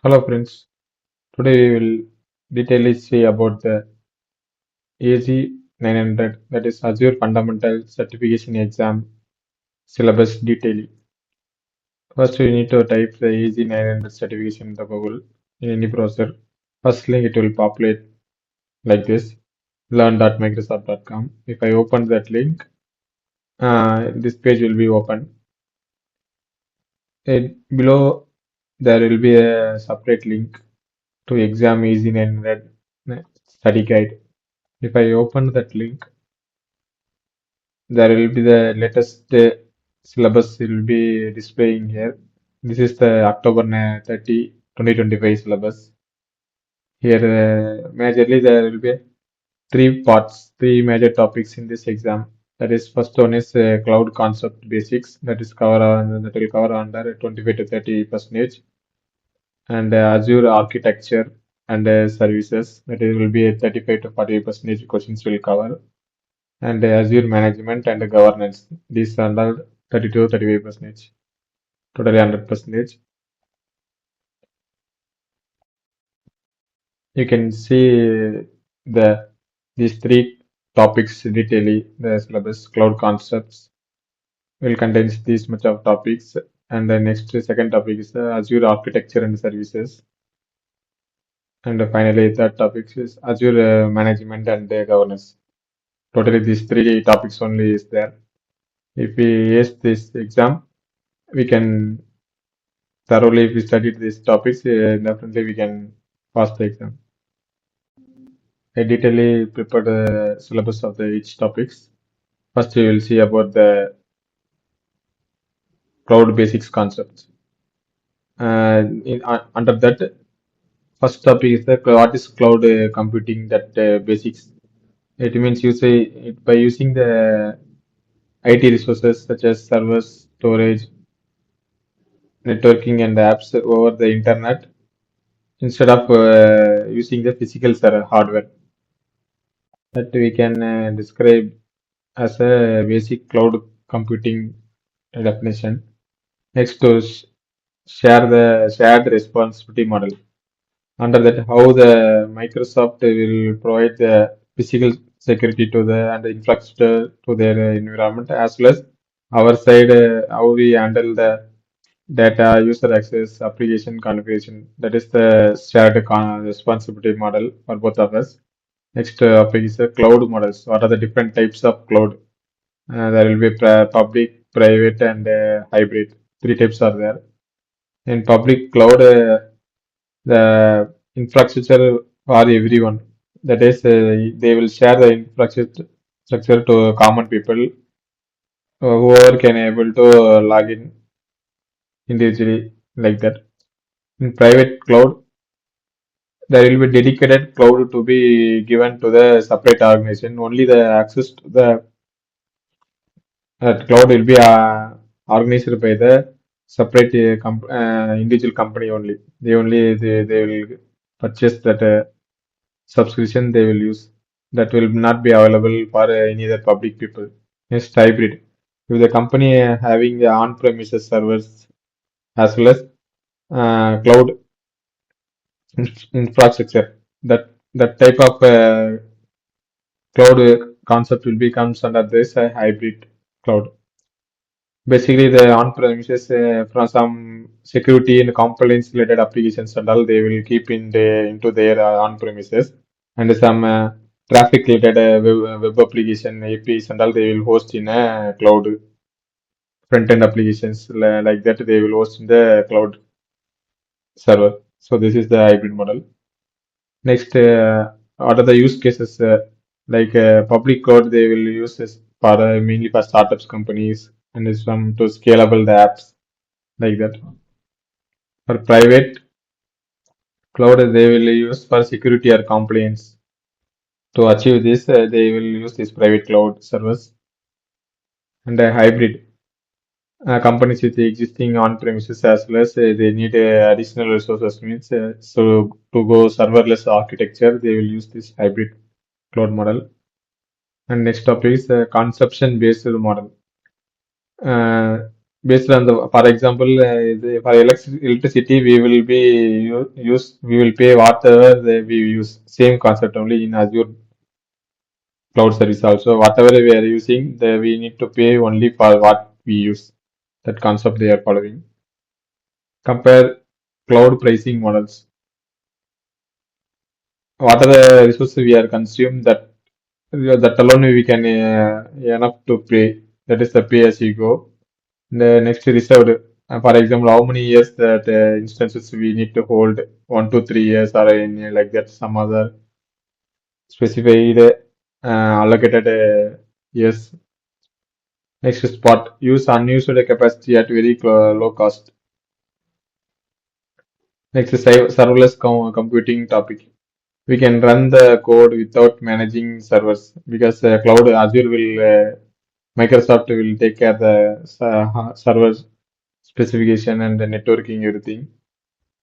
Hello friends, today we will detailedly see about the AZ-900, that is Azure Fundamental Certification Exam syllabus detailing. First we need to type the AZ-900 certification in the Google in any browser. First link it will populate like this, learn.microsoft.com. If I open that link, this page will be open. Below there will be a separate link to exam AZ-900 study guide. If I open that link, there will be the latest syllabus will be displaying here. This is the October 30, 2025 syllabus. Here, majorly there will be three parts, three major topics in this exam. That is, first one is cloud concept basics. That will cover under 25 to 30%, and Azure architecture and services. That it will be 35 to 40% questions will cover, and Azure management and governance. These are all 32-35%, totally 100%. You can see these three topics detailing the syllabus. Cloud concepts will contain these much of topics, and the next second topic is Azure architecture and services, and finally third topic is Azure management and governance. Totally, these three topics only is there. If we ace this exam, we can thoroughly if we studied these topics, definitely we can pass the exam. I detailedly prepared the syllabus of the each topics. First, we will see about the cloud basics concepts. Under that, first topic is the what is cloud computing. That basics. It means you say it by using the IT resources such as servers, storage, networking, and apps over the internet instead of using the physical hardware. That we can describe as a basic cloud computing definition. Next to share the shared responsibility model. Under that, how the Microsoft will provide the physical security to the and the infrastructure to their environment, as well as our side how we handle the data, user access, application configuration. That is the shared responsibility model for both of us. Next topic is the cloud models. What are the different types of cloud? There will be public, private, and hybrid. Three types are there. In public cloud, the infrastructure for everyone. That is, they will share the infrastructure to common people, whoever can able to log in individually like that. In private cloud, there will be dedicated cloud to be given to the separate organization. Only the access to the cloud will be organized by the separate individual company only. They will purchase that subscription they will use. That will not be available for any other public people. Next, hybrid. If the company having the on-premises servers as well as cloud infrastructure, that type of cloud concept will becomes under this hybrid cloud. Basically, the on-premises from some security and compliance related applications and all they will keep into their on-premises, and some traffic related web application APIs and all they will host in a cloud. Front-end applications like that they will host in the cloud server. So this is the hybrid model. Next, what are the use cases? Like public cloud, they will use this for mainly for startups companies and is some to scalable the apps like that. For private cloud, they will use for security or compliance. To achieve this, they will use this private cloud service and a hybrid. Companies with existing on-premises as well as they need additional resources means so to go serverless architecture, they will use this hybrid cloud model. And next topic is consumption-based model. based on the, for example, for electricity, we will be we will pay whatever we use. Same concept only in Azure cloud service also. Whatever we are using, we need to pay only for what we use. That concept they are following. Compare cloud pricing models. What are the resources we are consume that alone we can enough to pay. That is the pay as you go. The next reserved. For example, how many years that instances we need to hold, 1 to 3 years or in like that, some other specified allocated years. Next spot, use unused capacity at very low cost. Next is serverless computing topic. We can run the code without managing servers because cloud Azure will Microsoft will take care the server specification and the networking everything.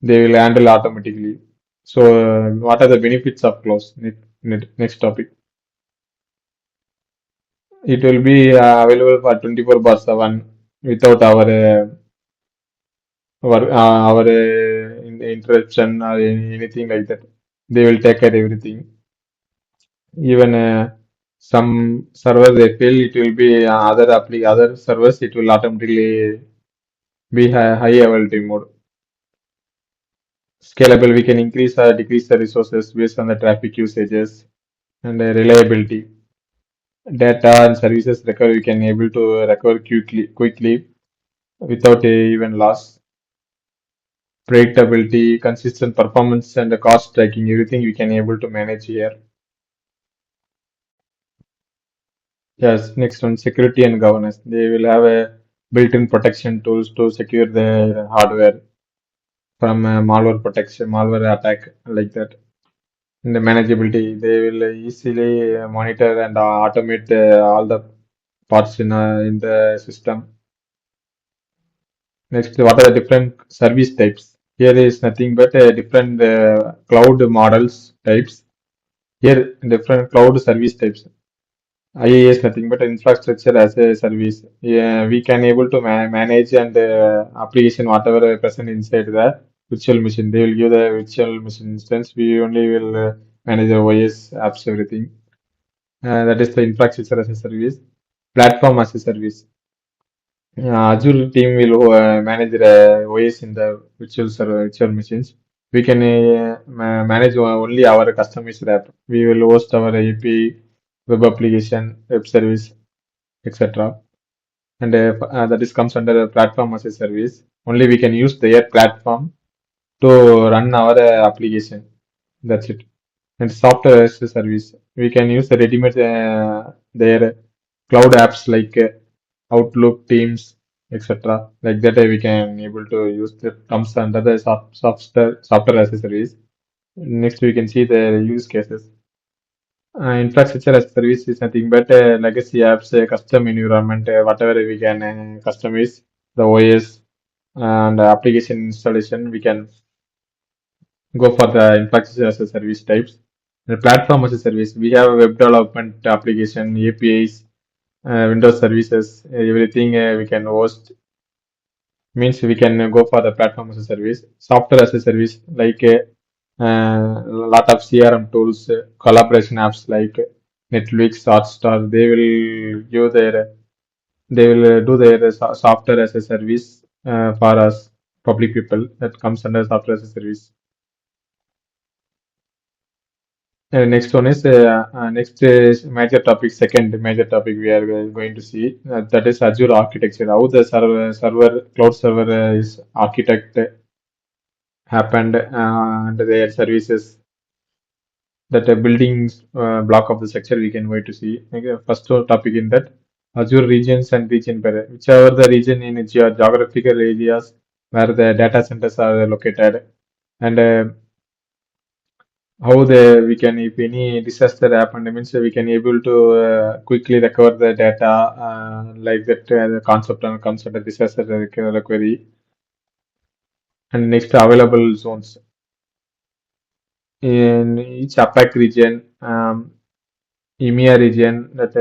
They will handle automatically. So, what are the benefits of cloud? Next topic. It will be available for 24 bar 7 without our interruption or anything like that. They will take care everything. Even some server they fail, it will be other servers. It will automatically be high availability mode. Scalable, we can increase or decrease the resources based on the traffic usages and reliability. Data and services recover, we can able to recover quickly without even loss. Predictability, consistent performance, and the cost tracking, everything we can able to manage here. Yes, next one, security and governance. They will have a built-in protection tools to secure their hardware from malware protection, malware attack like that. And the manageability, they will easily monitor and automate all the parts in the system. Next, what are the different service types? Here is nothing but different cloud models types. Here, different cloud service types. IA is nothing but infrastructure as a service. Yeah, we can able to manage and application whatever present inside the virtual machine. They will give the virtual machine instance. We only will manage the OS apps everything. That is the infrastructure as a service. Platform as a service. Azure team will manage the OS in the virtual machines. We can manage only our customized app. We will host our API, web application, web service, etc. And that is comes under a platform as a service. Only we can use their platform to run our application. That's it. And software as a service, we can use the ready-made their cloud apps like Outlook, Teams, etc. Like that, we can able to use that comes under the software as a service. Next, we can see the use cases. Infrastructure as a service is nothing but legacy apps, custom environment, whatever we can customize the OS and application installation. We can go for the infrastructure as a service types. The platform as a service, we have a web development application, APIs, Windows services, everything we can host. Means we can go for the platform as a service. Software as a service, like a lot of CRM tools, collaboration apps like Netflix, Hotstar. They will do their software as a service for us public people. That comes under software as a service. Next one is next is major topic. Second major topic we are going to see that is Azure architecture. How the server cloud server is architect happened and their services that building block of the structure we can wait to see. Okay, first topic in that Azure regions and region pair. Whichever the region in its geographical areas where the data centers are located and how the we can if any disaster happened means we can able to quickly recover the data like that the concept and comes under disaster recovery and next available zones in each APAC region. EMEA region, that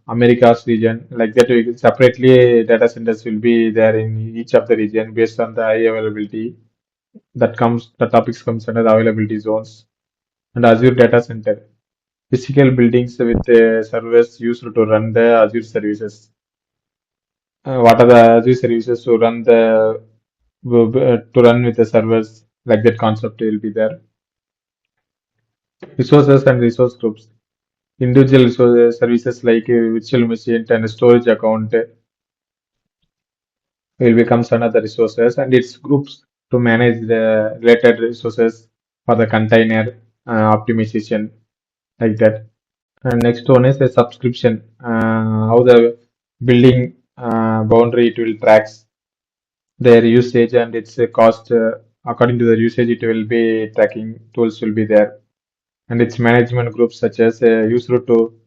Americas region, like that. We separately data centers will be there in each of the region based on the high availability. The topics comes under availability zones and Azure data center. Physical buildings with servers used to run the Azure services. What are the Azure services to run to run with the servers? Like that concept will be there. Resources and resource groups. Individual resource services like virtual machine and storage account will becomes another resources and its groups to manage the related resources for the container optimization like that. And next one is a subscription. How the building boundary it will tracks their usage and its cost. According to the usage, it will be tracking tools will be there, and its management groups such as used to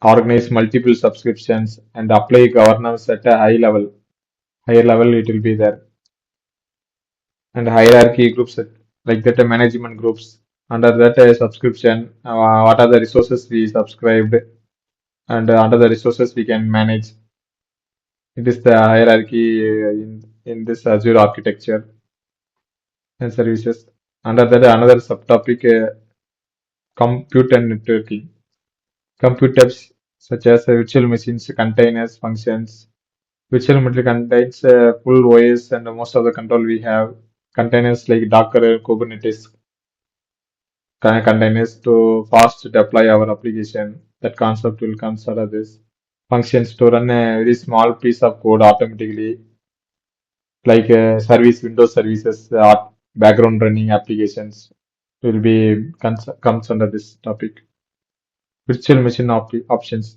organize multiple subscriptions and apply governance at a high level. Higher level, it will be there, and hierarchy groups like that, management groups under that subscription. What are the resources we subscribed, and under the resources we can manage. It is the hierarchy in this Azure architecture and services. Under that, another subtopic, compute and networking. Computers such as virtual machines, containers, functions. Virtual machine contains full OS and most of the control we have. Containers like Docker, Kubernetes containers to fast deploy our application. That concept will come out of this. Functions to run a very small piece of code automatically, like Windows services, background running applications will be comes under this topic. Virtual machine options.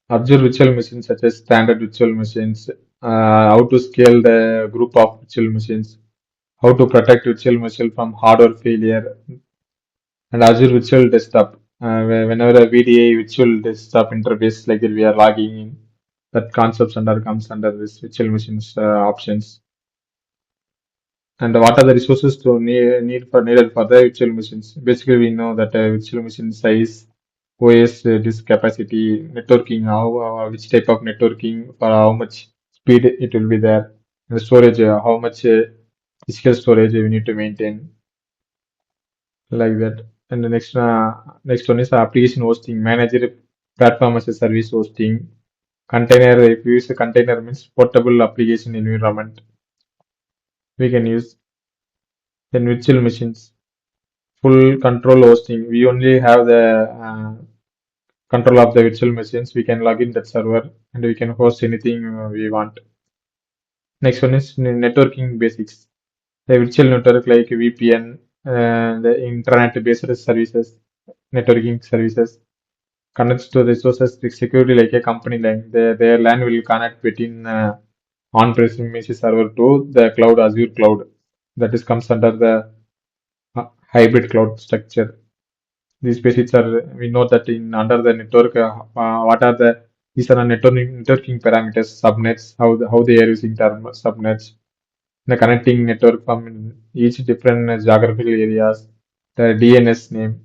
Observe virtual machines such as standard virtual machines, how to scale the group of virtual machines, how to protect virtual machine from hardware failure, and Azure Virtual Desktop. Whenever a VDA virtual desktop interface like that we are logging in, that concepts under comes under this virtual machines options. And what are the resources to needed for the virtual machines? Basically, we know that virtual machine size, OS disk capacity, networking, how which type of networking for how much speed it will be there, and the storage, how much physical storage we need to maintain, like that. And the next one is application hosting, manager platform as a service hosting, container. If you use a container means portable application environment, we can use. Then virtual machines. Full control hosting. We only have the control of the virtual machines. We can log in that server and we can host anything we want. Next one is networking basics. The virtual network like VPN, the internet-based services, networking services connects to resources securely like a company line. Their LAN will connect between on-premise server to the cloud, Azure cloud. That is comes under the hybrid cloud structure. These basics are, we know that in under the network, what are the, these are networking parameters, subnets, how they are using term subnets, the connecting network from each different geographical areas, the DNS name,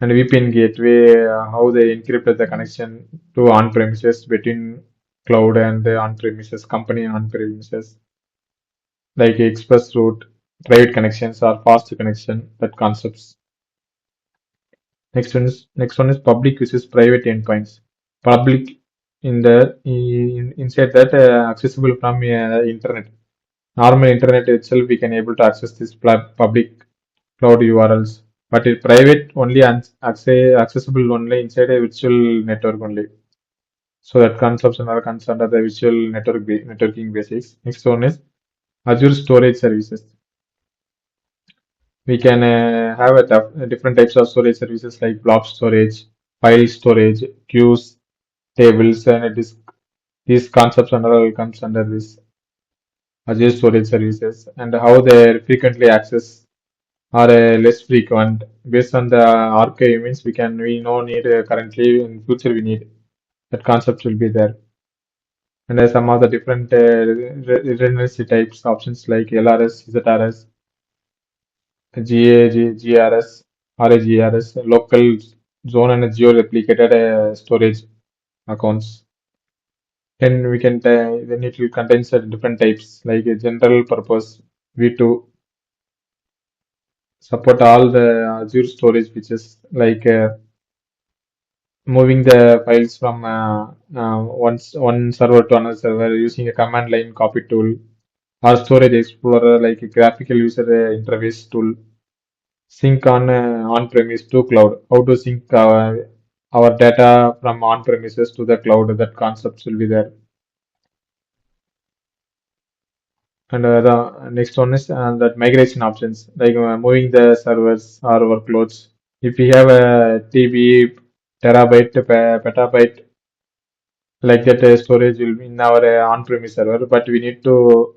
and VPN gateway, how they encrypted the connection to on-premises between cloud and the on-premises, company on-premises, like express route, private connections or fast connection, that concepts. Next one is public versus private endpoints. Public inside that accessible from internet. Normal internet itself we can able to access this public cloud URLs, but it private only accessible only inside a virtual network only. So that concepts and comes under the virtual networking basics. Next one is Azure storage services. We can have different types of storage services like blob storage, file storage, queues, tables, and it is these concepts and all comes under this Azure storage services, and how they are frequently access are less frequent based on the archive means we no need currently in future we need that concept will be there. And some of the different redundancy types options like LRS, ZRS, GRS, RAGRS, local zone and geo-replicated storage accounts. Then we can then it will contain different types like a general purpose V2 support all the Azure storage features like moving the files from one server to another server using a command line copy tool or storage explorer like a graphical user interface tool. Sync on-premise to cloud. How to sync our data from on-premises to the cloud? That concepts will be there. And the next one is that migration options, like moving the servers or workloads. If we have a TB, terabyte, petabyte, like that storage will be in our on-premise server, but we need to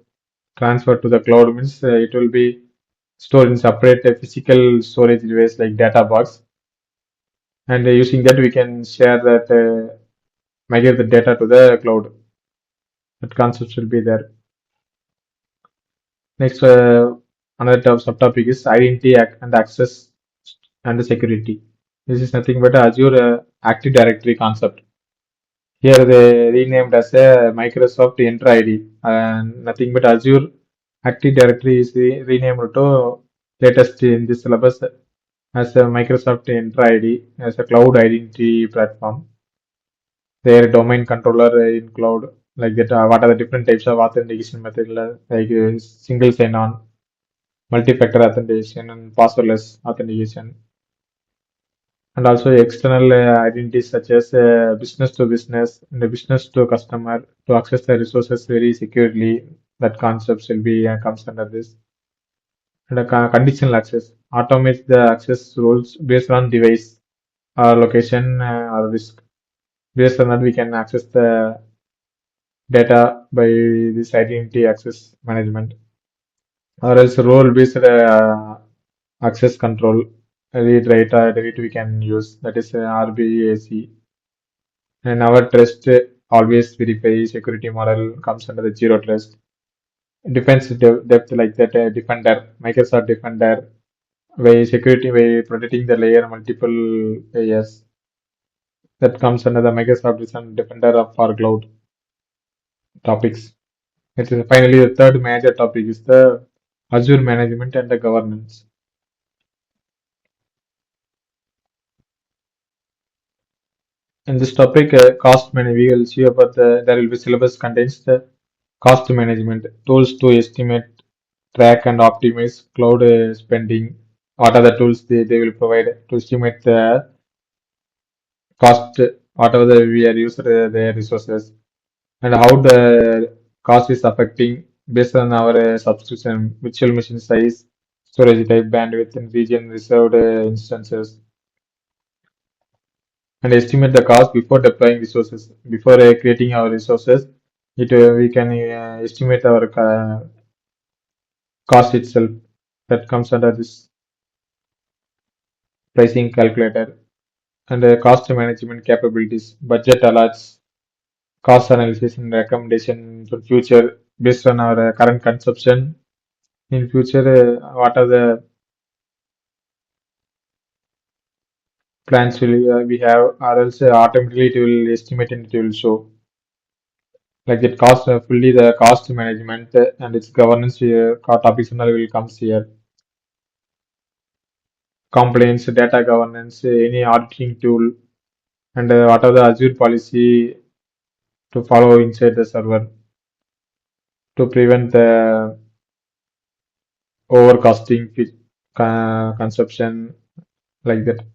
transfer to the cloud means it will be stored in separate physical storage device like data box, and using that we can share that migrate the data to the cloud. That concept will be there. Next, another subtopic is identity and access and security. This is nothing but Azure Active Directory concept. Here they renamed as a Microsoft Entra ID, and nothing but Azure Active Directory is renamed to latest in this syllabus as a Microsoft Entra ID as a cloud identity platform. Their domain controller in cloud, like that. What are the different types of authentication method, like single sign-on, multi-factor authentication, and passwordless authentication, and also external identities such as business to business and the business to customer to access the resources very securely. That concepts will be comes under this. And conditional access automates the access rules based on device or location or risk. Based on that, we can access the data by this identity access management, or else role-based access control. Read, write, delete we can use. That is RBAC. And our trust always verify security model comes under the zero trust. Defense depth like that Defender, Microsoft Defender, by security by protecting the layer multiple layers. That comes under the Microsoft Defender of our cloud topics. It is finally the third major topic is the Azure management and the governance. In this topic, cost management, we will see about there will be syllabus contains the cost management tools to estimate, track, and optimize cloud spending. What are the tools they will provide to estimate the cost, whatever we are using their resources, and how the cost is affecting based on our subscription, virtual machine size, storage type, bandwidth, and region reserved instances, and estimate the cost before deploying resources. Before creating our resources, we can estimate our cost itself. That comes under this pricing calculator, and cost management capabilities, budget alerts, cost analysis and recommendation for future based on our current consumption. In future, what are the plans we have, or else automatically it will estimate and it will show. Like that cost, fully the cost management and its governance topics and all will comes here. Complaints, data governance, any auditing tool, and what are the Azure policy to follow inside the server to prevent the overcasting consumption, like that.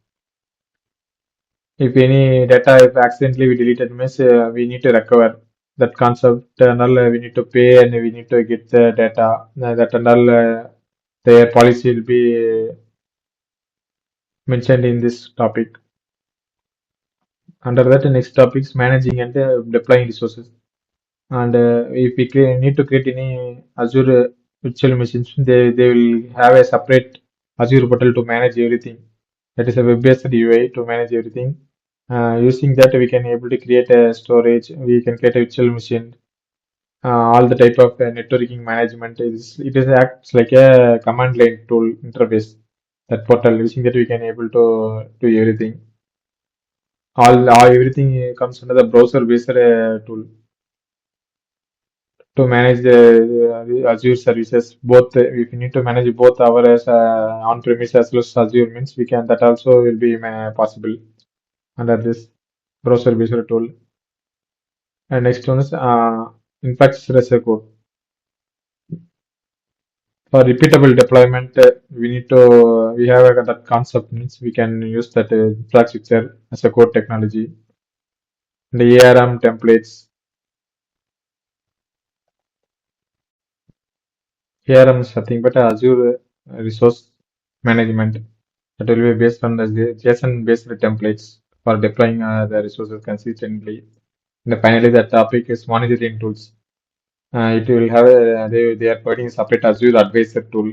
If any data if accidentally we deleted means we need to recover that concept and all we need to pay and we need to get the data that and all their policy will be mentioned in this topic. Under that, the next topic is managing and deploying resources. And if we need to create any Azure virtual machines, they will have a separate Azure portal to manage everything. That is a web-based UI to manage everything. Using that, we can able to create a storage. We can create a virtual machine all the type of networking management is it is acts like a command line tool interface. That portal using that we can able to do everything. All everything comes under the browser based tool to manage the Azure services. Both if you need to manage both our on-premise as well as Azure means we can that also will be possible under this browser based tool. And next one is infrastructure code. For repeatable deployment, we have that concept means we can use that infrastructure as a code technology. The ARM templates, ARM is nothing but Azure resource management that will be based on the JSON-based templates for deploying the resources consistently. And finally, the topic is monitoring tools. It will have they are providing a separate Azure Advisor tool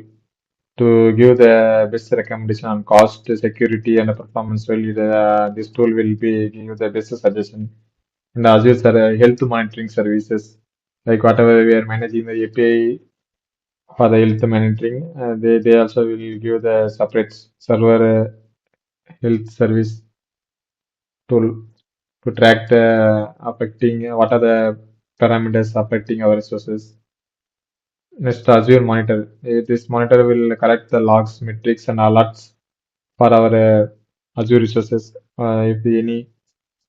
to give the best recommendation on cost, security, and performance value. This tool will be giving you the best suggestion. And Azure health monitoring services, like whatever we are managing the API for the health monitoring, they also will give the separate server health service tool to track the affecting what are the parameters affecting our resources. Next, Azure Monitor. This monitor will collect the logs, metrics, and alerts for our Azure resources. If any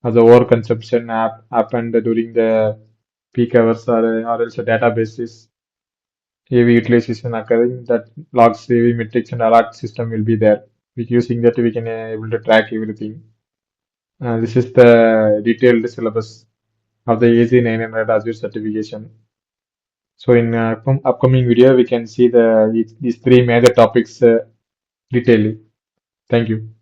of the overconsumption happened during the peak hours or else a databases AV utilization occurring, that logs, AV metrics, and alert system will be there. With using that, we can able to track everything. This is the detailed syllabus of the AZ-900 Azure certification. So in upcoming video, we can see these three major topics detailedly. Thank you.